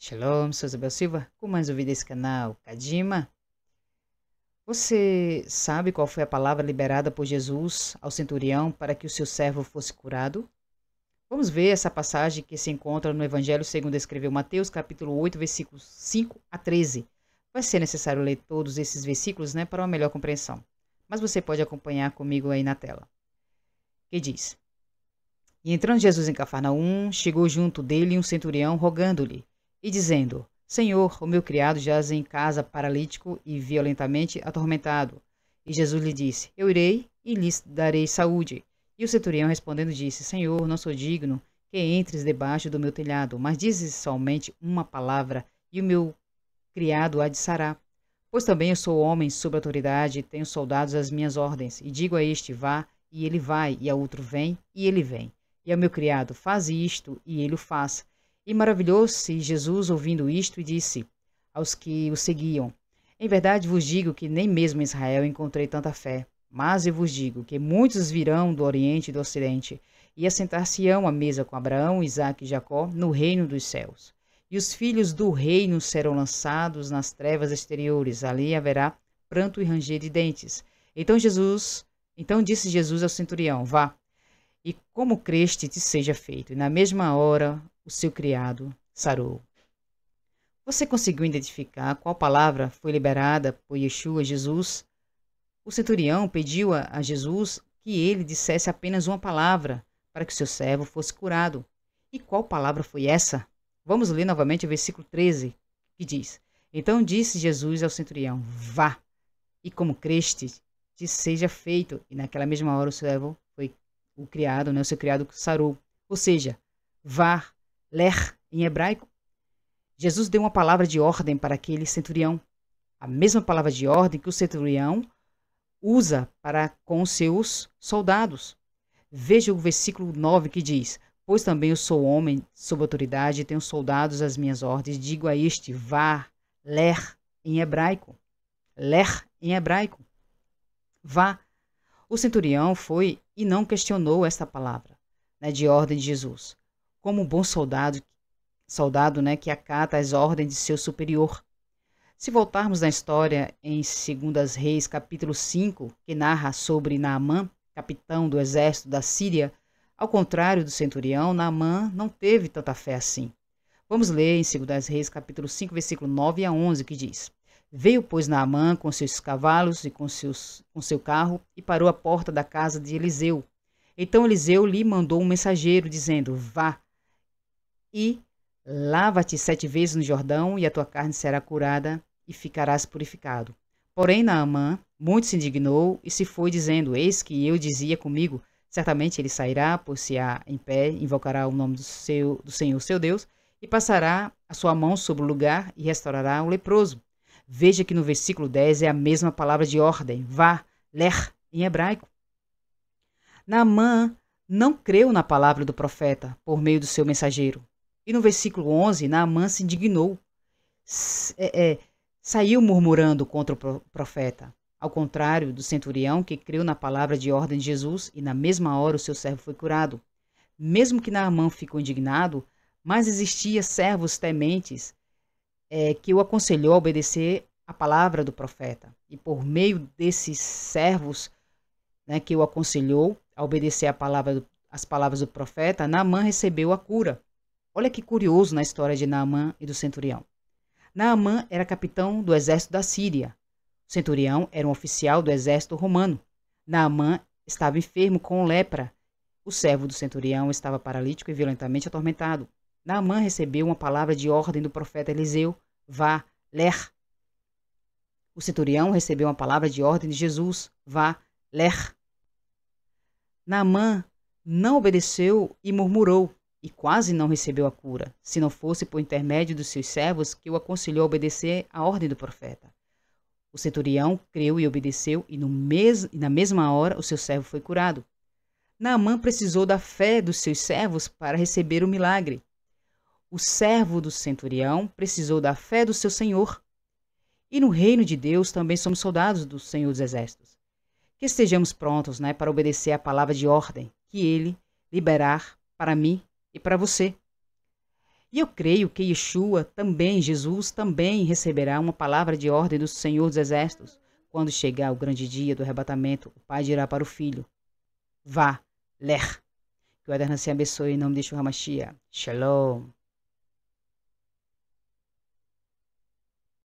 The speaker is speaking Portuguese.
Shalom, sou Isabel Silva, com mais um vídeo desse canal, Kadima. Você sabe qual foi a palavra liberada por Jesus ao centurião para que o seu servo fosse curado? Vamos ver essa passagem que se encontra no Evangelho segundo escreveu Mateus, capítulo 8, versículos 5 a 13. Vai ser necessário ler todos esses versículos, para uma melhor compreensão. Mas você pode acompanhar comigo aí na tela. Que diz: E entrando Jesus em Cafarnaum, chegou junto dele um centurião rogando-lhe, e dizendo: Senhor, o meu criado jaz em casa paralítico e violentamente atormentado. E Jesus lhe disse: Eu irei e lhes darei saúde. E o centurião respondendo disse: Senhor, não sou digno que entres debaixo do meu telhado, mas dizes somente uma palavra, e o meu criado há de sarar. Pois também eu sou homem sob autoridade, e tenho soldados às minhas ordens, e digo a este: vá, e ele vai, e a outro: vem, e ele vem. E ao meu criado: faz isto, e ele o faz. E maravilhou-se Jesus ouvindo isto e disse aos que o seguiam: Em verdade vos digo que nem mesmo em Israel encontrei tanta fé. Mas eu vos digo que muitos virão do Oriente e do Ocidente e assentar-se-ão à mesa com Abraão, Isaque e Jacó no reino dos céus. E os filhos do reino serão lançados nas trevas exteriores. Ali haverá pranto e ranger de dentes. Então disse Jesus ao centurião: Vá, e como creste te seja feito. E na mesma hora o seu criado sarou. Você conseguiu identificar qual palavra foi liberada por Yeshua, Jesus? O centurião pediu a Jesus que ele dissesse apenas uma palavra para que seu servo fosse curado. E qual palavra foi essa? Vamos ler novamente o versículo 13, que diz: Então disse Jesus ao centurião: Vá, e como creste te seja feito. E naquela mesma hora o servo foi o criado, o seu criado sarou. Ou seja, vá, ler em hebraico. Jesus deu uma palavra de ordem para aquele centurião. A mesma palavra de ordem que o centurião usa para com os seus soldados. Veja o versículo 9 que diz: Pois também eu sou homem sob autoridade e tenho soldados às minhas ordens. Digo a este: vá, ler em hebraico. Ler em hebraico. Vá. O centurião foi e não questionou esta palavra, de ordem de Jesus, como um bom soldado, que acata as ordens de seu superior. Se voltarmos na história em 2 Reis, capítulo 5, que narra sobre Naamã, capitão do exército da Síria, ao contrário do centurião, Naamã não teve tanta fé assim. Vamos ler em 2 Reis, capítulo 5, versículo 9 a 11, que diz: Veio, pois, Naamã com seus cavalos e com seu carro e parou à porta da casa de Eliseu. Então Eliseu lhe mandou um mensageiro, dizendo: Vá e lava-te 7 vezes no Jordão, e a tua carne será curada e ficarás purificado. Porém Naamã muito se indignou e se foi, dizendo: Eis que eu dizia comigo: certamente ele sairá, pôr-se-á em pé, invocará o nome do Senhor seu Deus, e passará a sua mão sobre o lugar e restaurará o leproso. Veja que no versículo 10 é a mesma palavra de ordem: vá, ler, em hebraico. Naamã não creu na palavra do profeta por meio do seu mensageiro. E no versículo 11, Naamã se indignou, saiu murmurando contra o profeta, ao contrário do centurião que creu na palavra de ordem de Jesus e na mesma hora o seu servo foi curado. Mesmo que Naamã ficou indignado, mas existia servos tementes que o aconselhou a obedecer a palavra do profeta. E por meio desses servos que o aconselhou a obedecer as palavras do profeta, Naamã recebeu a cura. Olha que curioso na história de Naamã e do centurião. Naamã era capitão do exército da Síria. O centurião era um oficial do exército romano. Naamã estava enfermo com lepra. O servo do centurião estava paralítico e violentamente atormentado. Naamã recebeu uma palavra de ordem do profeta Eliseu: vá, ler. O centurião recebeu uma palavra de ordem de Jesus: vá, ler. Naamã não obedeceu e murmurou, e quase não recebeu a cura, se não fosse por intermédio dos seus servos que o aconselhou a obedecer à ordem do profeta. O centurião creu e obedeceu, e na mesma hora o seu servo foi curado. Naamã precisou da fé dos seus servos para receber o milagre. O servo do centurião precisou da fé do seu senhor. E no reino de Deus também somos soldados do Senhor dos Exércitos. Que estejamos prontos para obedecer à palavra de ordem que ele liberar para mim e para você. E eu creio que Yeshua também, Jesus também receberá uma palavra de ordem do Senhor dos Exércitos. Quando chegar o grande dia do arrebatamento, o pai dirá para o filho: vá, ler. Que o Eterno se abençoe em nome de Yeshua HaMashiach. Shalom.